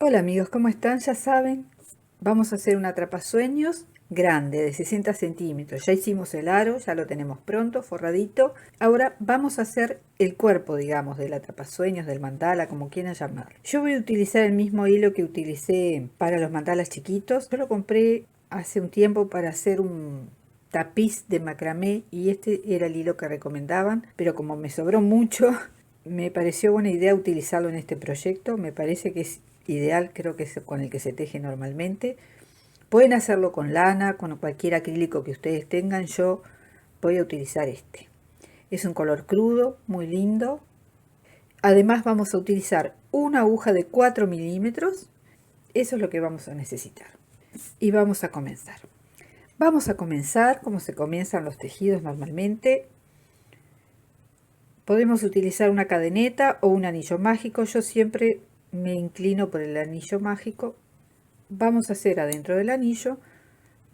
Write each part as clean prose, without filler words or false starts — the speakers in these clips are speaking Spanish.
Hola amigos, ¿cómo están? Ya saben, vamos a hacer un atrapasueños grande de 60 centímetros. Ya hicimos el aro, ya lo tenemos pronto, forradito. Ahora vamos a hacer el cuerpo, digamos, del atrapasueños, del mandala, como quieran llamarlo. Yo voy a utilizar el mismo hilo que utilicé para los mandalas chiquitos. Yo lo compré hace un tiempo para hacer un tapiz de macramé y este era el hilo que recomendaban, pero como me sobró mucho, me pareció buena idea utilizarlo en este proyecto. Me parece que es ideal, creo que es con el que se teje normalmente. Pueden hacerlo con lana, con cualquier acrílico que ustedes tengan. Yo voy a utilizar este. Es un color crudo, muy lindo. Además vamos a utilizar una aguja de 4 milímetros. Eso es lo que vamos a necesitar. Y vamos a comenzar. Vamos a comenzar como se comienzan los tejidos normalmente. Podemos utilizar una cadeneta o un anillo mágico. Yo siempre me inclino por el anillo mágico. Vamos a hacer adentro del anillo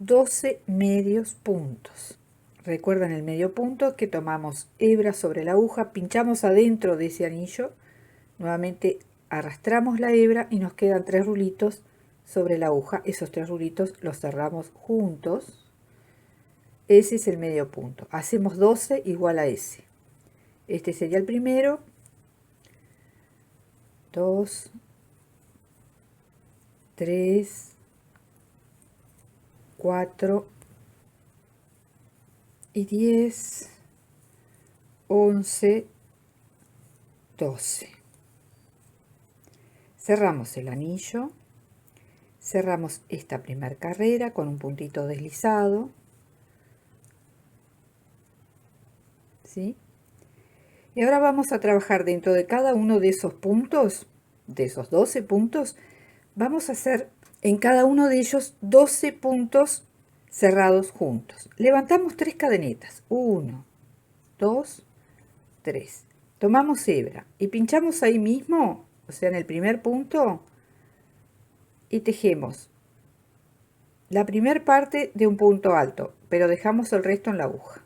12 medios puntos. Recuerdan el medio punto, que tomamos hebra sobre la aguja, pinchamos adentro de ese anillo, nuevamente arrastramos la hebra y nos quedan 3 rulitos sobre la aguja. Esos 3 rulitos los cerramos juntos. Ese es el medio punto. Hacemos 12 igual a ese. Este sería el primero. 2, 3, 4 y 10, 11, 12. Cerramos el anillo, cerramos esta primera carrera con un puntito deslizado, ¿sí? Y ahora vamos a trabajar dentro de cada uno de esos puntos, de esos 12 puntos, vamos a hacer en cada uno de ellos 12 puntos cerrados juntos. Levantamos 3 cadenetas, 1, 2, 3. Tomamos hebra y pinchamos ahí mismo, o sea en el primer punto, y tejemos la primera parte de un punto alto, pero dejamos el resto en la aguja.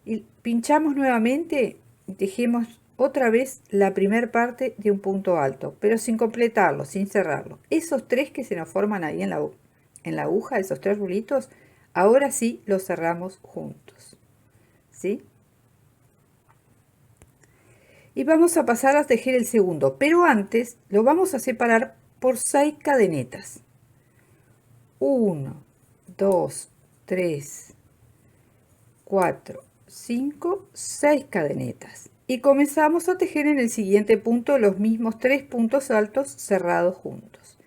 Y pinchamos nuevamente y tejemos otra vez la primera parte de un punto alto, pero sin completarlo, sin cerrarlo. Esos 3 que se nos forman ahí en la aguja, esos 3 rulitos, ahora sí los cerramos juntos, ¿sí? Y vamos a pasar a tejer el segundo, pero antes lo vamos a separar por 6 cadenetas. 1, 2, 3, 4, 5, 6 cadenetas. Y comenzamos a tejer en el siguiente punto los mismos 3 puntos altos cerrados juntos.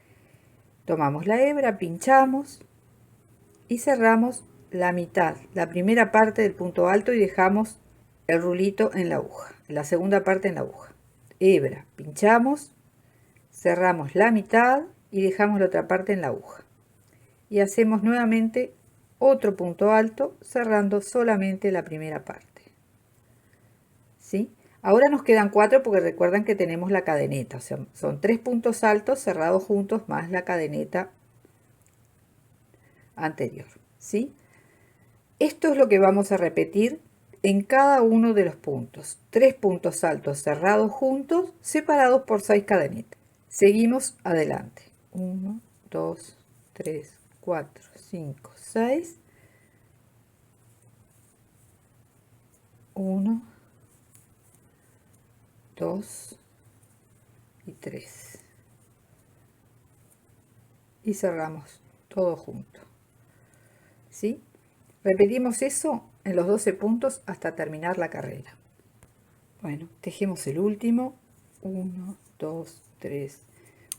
Tomamos la hebra, pinchamos y cerramos la mitad, la primera parte del punto alto, y dejamos el rulito en la aguja, la segunda parte en la aguja. Hebra, pinchamos, cerramos la mitad y dejamos la otra parte en la aguja. Y hacemos nuevamente otro punto alto cerrando solamente la primera parte, ¿sí? Ahora nos quedan 4 porque recuerdan que tenemos la cadeneta, o sea, son 3 puntos altos cerrados juntos más la cadeneta anterior, ¿sí? Esto es lo que vamos a repetir en cada uno de los puntos. 3 puntos altos cerrados juntos, separados por 6 cadenetas. Seguimos adelante. 1, 2, 3, 4, 5, 6. 1, 2 y 3. Y cerramos todo junto, ¿sí? Repetimos eso en los 12 puntos hasta terminar la carrera. Bueno, tejemos el último. 1, 2, 3,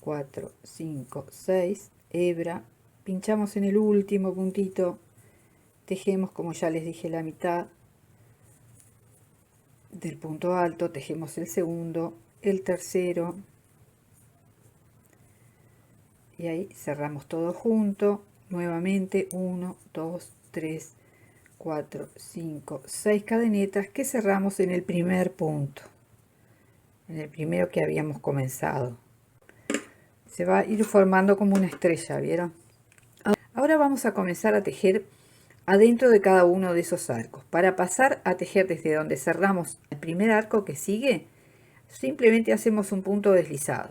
4, 5, 6. Hebra, pinchamos en el último puntito, tejemos, como ya les dije, la mitad del punto alto, tejemos el segundo, el tercero, y ahí cerramos todo junto. Nuevamente 1, 2, 3, 4, 5, 6 cadenetas que cerramos en el primer punto, en el primero que habíamos comenzado. Se va a ir formando como una estrella, ¿vieron? Ahora vamos a comenzar a tejer adentro de cada uno de esos arcos. Para pasar a tejer desde donde cerramos el primer arco que sigue, simplemente hacemos un punto deslizado.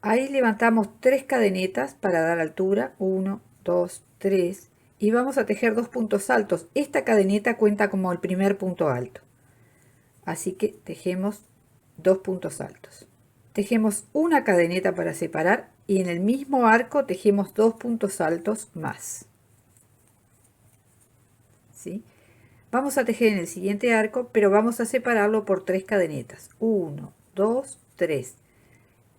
Ahí levantamos 3 cadenetas para dar altura, 1, 2, 3, y vamos a tejer 2 puntos altos. Esta cadeneta cuenta como el primer punto alto, así que tejemos 2 puntos altos. Tejemos una cadeneta para separar y en el mismo arco tejemos 2 puntos altos más. ¿Sí? Vamos a tejer en el siguiente arco, pero vamos a separarlo por 3 cadenetas. 1, 2, 3.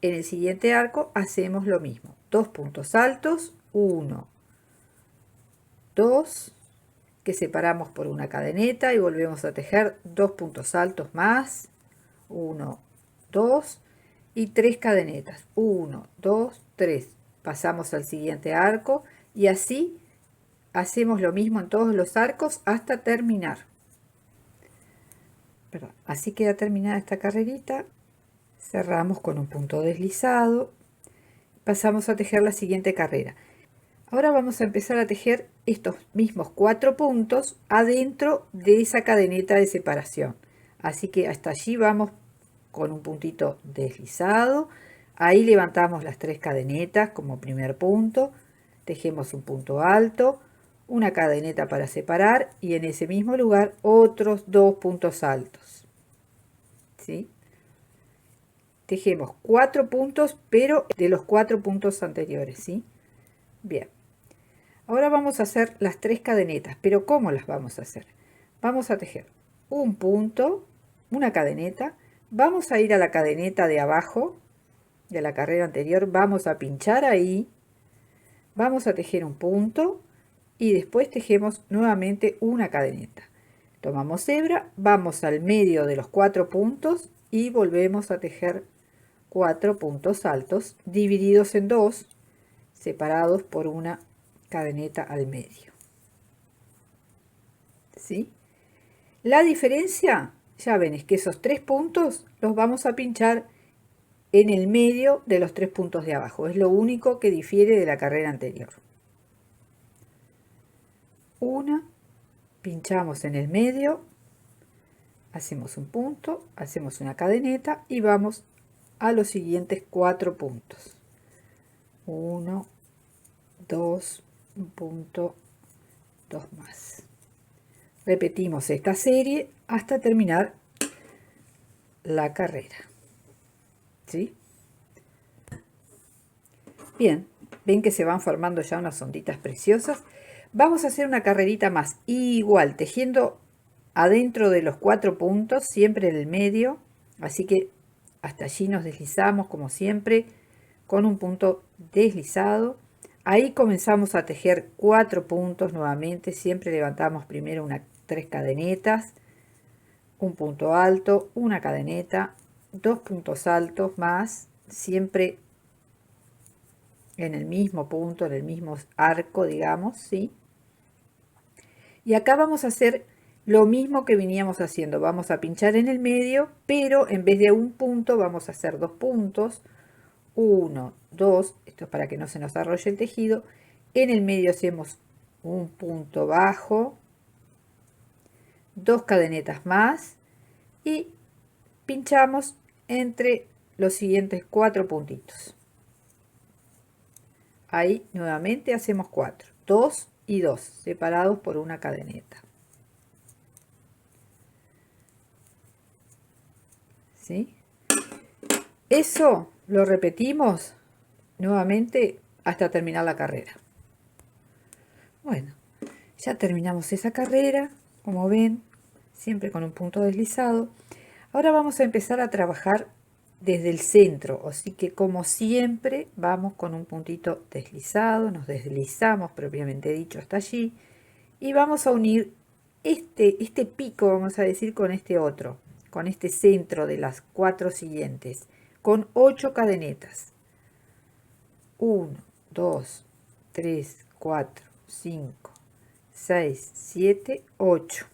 En el siguiente arco hacemos lo mismo. 2 puntos altos, 1, 2, que separamos por una cadeneta y volvemos a tejer 2 puntos altos más, 1, 2 y 3 cadenetas, 1, 2, 3. Pasamos al siguiente arco y así hacemos lo mismo en todos los arcos hasta terminar. Perdón. Así queda terminada esta carrerita. Cerramos con un punto deslizado. Pasamos a tejer la siguiente carrera. Ahora vamos a empezar a tejer estos mismos 4 puntos adentro de esa cadeneta de separación. Así que hasta allí vamos con un puntito deslizado. Ahí levantamos las 3 cadenetas como primer punto. Tejemos un punto alto, una cadeneta para separar y en ese mismo lugar otros 2 puntos altos. ¿Sí? Tejemos 4 puntos, pero de los 4 puntos anteriores, ¿sí? Bien. Ahora vamos a hacer las 3 cadenetas, pero ¿cómo las vamos a hacer? Vamos a tejer un punto, una cadeneta, vamos a ir a la cadeneta de abajo de la carrera anterior, vamos a pinchar ahí, vamos a tejer un punto y después tejemos nuevamente una cadeneta. Tomamos hebra, vamos al medio de los 4 puntos y volvemos a tejer 4 puntos altos divididos en 2, separados por una cadeneta al medio. ¿Sí? La diferencia, ya ven, es que esos 3 puntos los vamos a pinchar en el medio de los 3 puntos de abajo. Es lo único que difiere de la carrera anterior. Una, pinchamos en el medio, hacemos un punto, hacemos una cadeneta y vamos a los siguientes 4 puntos. 1, 2, un punto, 2 más. Repetimos esta serie hasta terminar la carrera. ¿Sí? Bien, ven que se van formando ya unas onditas preciosas. Vamos a hacer una carrerita más, igual, tejiendo adentro de los 4 puntos, siempre en el medio. Así que hasta allí nos deslizamos como siempre con un punto deslizado. Ahí comenzamos a tejer 4 puntos nuevamente, siempre levantamos primero 3 cadenetas, un punto alto, una cadeneta, 2 puntos altos más, siempre en el mismo punto, en el mismo arco, digamos, ¿sí? Y acá vamos a hacer lo mismo que veníamos haciendo, vamos a pinchar en el medio, pero en vez de un punto vamos a hacer 2 puntos, 1, 2, esto es para que no se nos arrolle el tejido, en el medio hacemos un punto bajo, 2 cadenetas más y pinchamos entre los siguientes 4 puntitos. Ahí nuevamente hacemos 4, 2 y 2, separados por una cadeneta. ¿Sí? Eso lo repetimos nuevamente hasta terminar la carrera. Bueno, ya terminamos esa carrera, como ven, siempre con un punto deslizado. Ahora vamos a empezar a trabajar desde el centro, así que como siempre vamos con un puntito deslizado, nos deslizamos propiamente dicho hasta allí y vamos a unir este pico, vamos a decir, con este otro, con este centro de las 4 siguientes, con 8 cadenetas. 1, 2, 3, 4, 5, 6, 7, 8.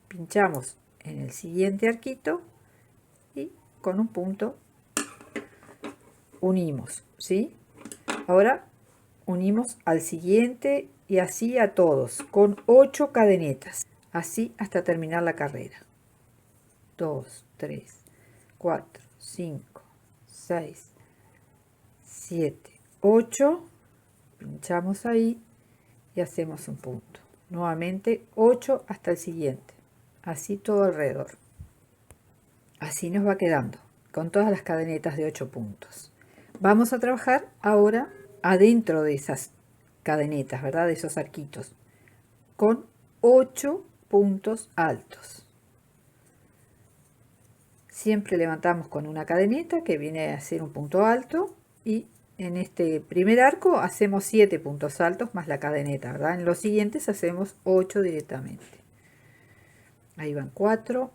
Pinchamos en el siguiente arquito y con un punto unimos, ¿sí? Ahora unimos al siguiente y así a todos con 8 cadenetas, así hasta terminar la carrera. 2, 3, 4, 5, 6, 7, 8, pinchamos ahí y hacemos un punto. Nuevamente 8 hasta el siguiente, así todo alrededor. Así nos va quedando con todas las cadenetas de 8 puntos. Vamos a trabajar ahora adentro de esas cadenetas, ¿verdad? De esos arquitos, con 8 puntos altos. Siempre levantamos con una cadeneta que viene a ser un punto alto, y en este primer arco hacemos 7 puntos altos más la cadeneta, ¿verdad? En los siguientes hacemos 8 directamente. Ahí van 4,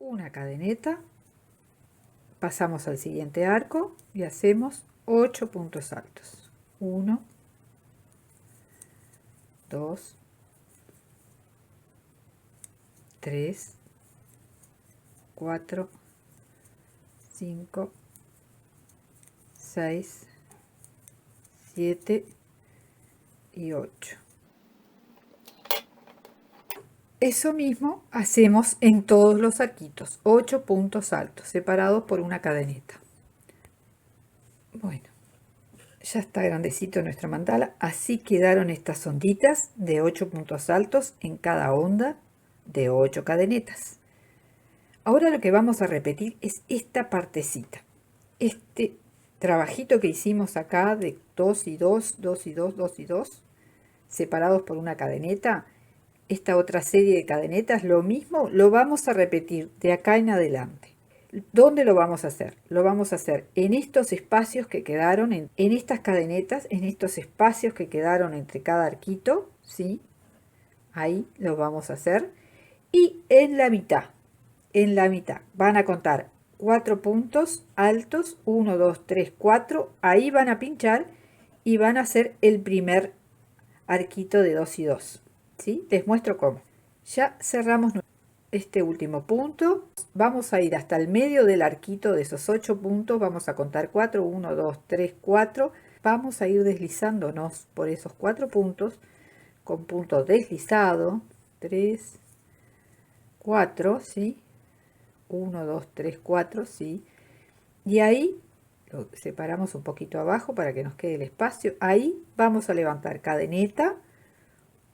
una cadeneta, pasamos al siguiente arco y hacemos 8 puntos altos. 1, 2, 3, 4, 5, 6, 7 y 8. Eso mismo hacemos en todos los arquitos, 8 puntos altos separados por una cadeneta. Bueno, ya está grandecito nuestra mandala. Así quedaron estas onditas de 8 puntos altos en cada onda de 8 cadenetas. Ahora lo que vamos a repetir es esta partecita, este trabajito que hicimos acá de 2 y 2, 2 y 2, 2 y 2, separados por una cadeneta. Esta otra serie de cadenetas, lo mismo, lo vamos a repetir de acá en adelante. ¿Dónde lo vamos a hacer? Lo vamos a hacer en estos espacios que quedaron, en estas cadenetas, en estos espacios que quedaron entre cada arquito, ¿sí? Ahí lo vamos a hacer. Y en la mitad, van a contar 4 puntos altos, 1, 2, 3, 4, ahí van a pinchar y van a hacer el primer arquito de 2 y 2, ¿sí? Les muestro cómo. Ya cerramos este último punto, vamos a ir hasta el medio del arquito de esos 8 puntos, vamos a contar 4, 1, 2, 3, 4, vamos a ir deslizándonos por esos 4 puntos con punto deslizado, 3, 4, ¿sí? 1, 2, 3, 4, ¿sí? Y ahí lo separamos un poquito abajo para que nos quede el espacio. Ahí vamos a levantar cadeneta,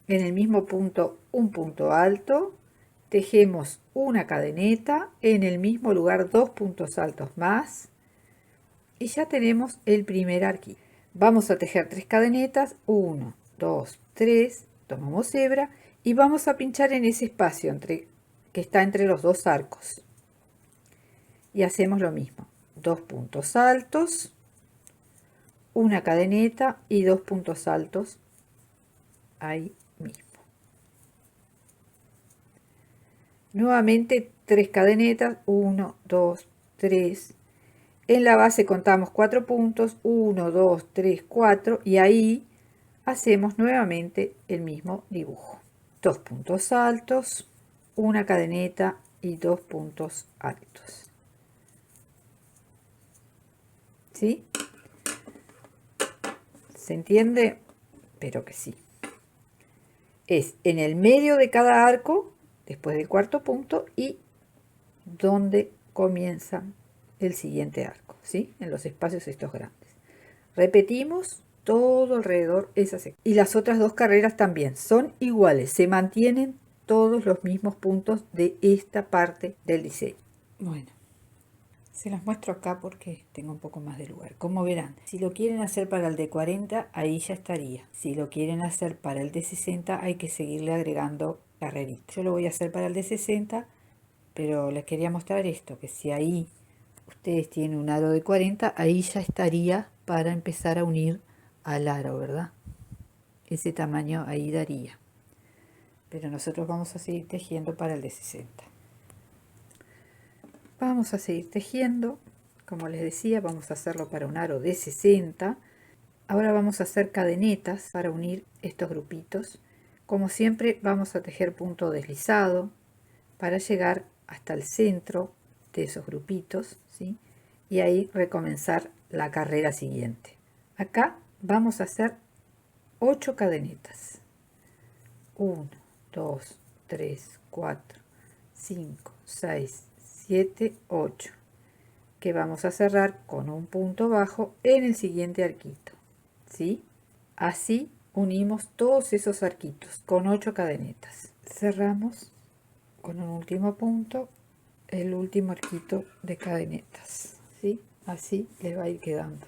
en el mismo punto un punto alto, tejemos una cadeneta, en el mismo lugar 2 puntos altos más, y ya tenemos el primer arquito. Vamos a tejer 3 cadenetas, 1, 2, 3, tomamos hebra y vamos a pinchar en ese espacio que está entre los dos arcos. Y hacemos lo mismo, 2 puntos altos, una cadeneta y 2 puntos altos ahí mismo. Nuevamente 3 cadenetas, 1, 2, 3. En la base contamos 4 puntos, 1, 2, 3, 4, y ahí hacemos nuevamente el mismo dibujo. 2 puntos altos, una cadeneta y 2 puntos altos. ¿Sí? ¿Se entiende? Pero que sí. Es en el medio de cada arco, después del cuarto punto, y donde comienza el siguiente arco, ¿sí? En los espacios estos grandes. Repetimos todo alrededor esa sección. Y las otras dos carreras también son iguales, se mantienen todos los mismos puntos de esta parte del diseño. Bueno, se las muestro acá porque tengo un poco más de lugar. Como verán, si lo quieren hacer para el de 40, ahí ya estaría. Si lo quieren hacer para el de 60, hay que seguirle agregando carreritas. Yo lo voy a hacer para el de 60, pero les quería mostrar esto, que si ahí ustedes tienen un aro de 40, ahí ya estaría para empezar a unir al aro, ¿verdad? Ese tamaño ahí daría. Pero nosotros vamos a seguir tejiendo para el de 60. Vamos a seguir tejiendo, como les decía, vamos a hacerlo para un aro de 60. Ahora vamos a hacer cadenetas para unir estos grupitos. Como siempre vamos a tejer punto deslizado para llegar hasta el centro de esos grupitos, ¿sí? Y ahí recomenzar la carrera siguiente. Acá vamos a hacer 8 cadenetas. 1, 2, 3, 4, 5, 6, 7, 8, que vamos a cerrar con un punto bajo en el siguiente arquito, ¿sí? Así unimos todos esos arquitos con 8 cadenetas. Cerramos con un último punto el último arquito de cadenetas, ¿sí? Así le va a ir quedando.